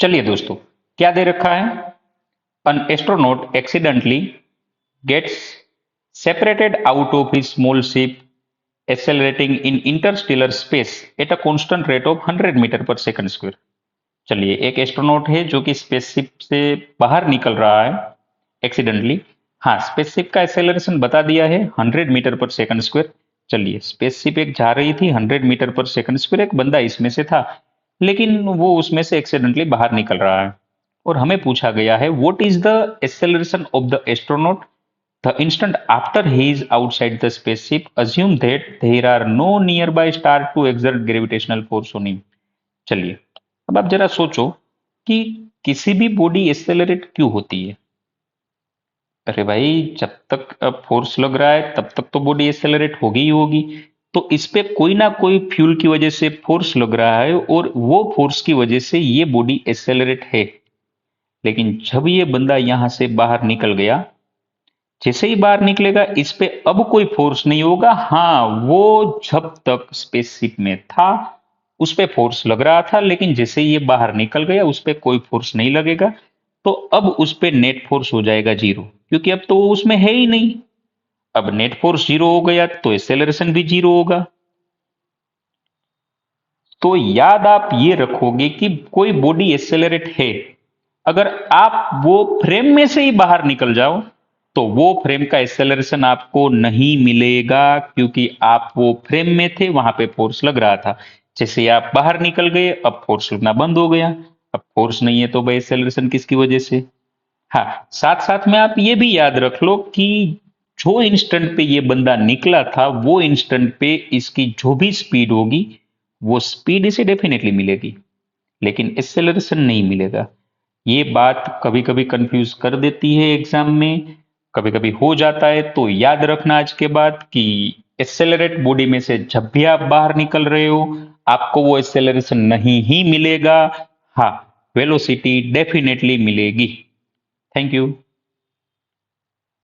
चलिए दोस्तों, क्या दे रखा है? An astronaut accidentally gets separated out of his small ship accelerating in interstellar space at a constant rate of 100 metre पर second square. चलिए, एक एस्ट्रोनॉट है जो कि स्पेसशिप से बाहर निकल रहा है एक्सीडेंटली। हाँ, स्पेसशिप का एक्सेलरेशन बता दिया है 100 मीटर पर सेकंड स्क्वायर। चलिए, स्पेसशिप एक जा रही थी 100 मीटर पर सेकंड स्क्वायर, एक बंदा इसमें से था, लेकिन वो उसमें से एक्सीडेंटली बाहर निकल रहा है। और हमें पूछा गया है what is the acceleration of the astronaut the instant after he is outside the spaceship. Assume that there are no nearby star to exert gravitational force on him. चलिए, अब आप जरा सोचो कि किसी भी बॉडी एक्सेलरेट क्यों होती है? अरे भाई, जब तक फोर्स लग रहा है तब तक तो बॉडी एक्सेलरेट होगी ही होगी। तो इस पे कोई ना कोई फ्यूल की वजह से फोर्स लग रहा है और वो फोर्स की वजह से ये बॉडी एक्सेलरेट है। लेकिन जब ये बंदा यहां से बाहर निकल गया, जैसे ही बाहर निकलेगा इस पे अब कोई फोर्स नहीं होगा। हाँ, वो जब तक स्पेसशिप में था उस पे फोर्स लग रहा था, लेकिन जैसे ही ये बाहर निकल गया उस पे कोई फोर्स नहीं लगेगा। तो अब उस पे नेट फोर्स हो जाएगा जीरो, क्योंकि अब तो वो उसमें है ही नहीं। अब नेट फोर्स जीरो हो गया तो एक्सेलरेशन भी जीरो होगा। तो याद आप ये रखोगे कि कोई बॉडी एक्सेलरेट है, अगर आप वो फ्रेम में से ही बाहर निकल जाओ तो वो फ्रेम का एक्सेलरेशन आपको नहीं मिलेगा, क्योंकि आप वो फ्रेम में थे, वहां पे फोर्स लग रहा था। जैसे आप बाहर निकल गए अब फोर्स लगना बंद हो गया। अब फोर्स नहीं है तो भाई एक्सेलरेशन किसकी वजह से? हाँ, साथ साथ में आप ये भी याद रख लो कि जो इंस्टेंट पे ये बंदा निकला था वो इंस्टेंट पे इसकी जो भी स्पीड होगी वो स्पीड इसे डेफिनेटली मिलेगी, लेकिन एक्सेलरेशन नहीं मिलेगा। ये बात कभी कभी कंफ्यूज कर देती है एग्जाम में, कभी कभी हो जाता है। तो याद रखना आज के बाद कि एक्सेलरेट बॉडी में से जब भी आप बाहर निकल रहे हो आपको वो एक्सेलरेशन नहीं ही मिलेगा। हाँ, वेलोसिटी डेफिनेटली मिलेगी। Thank you.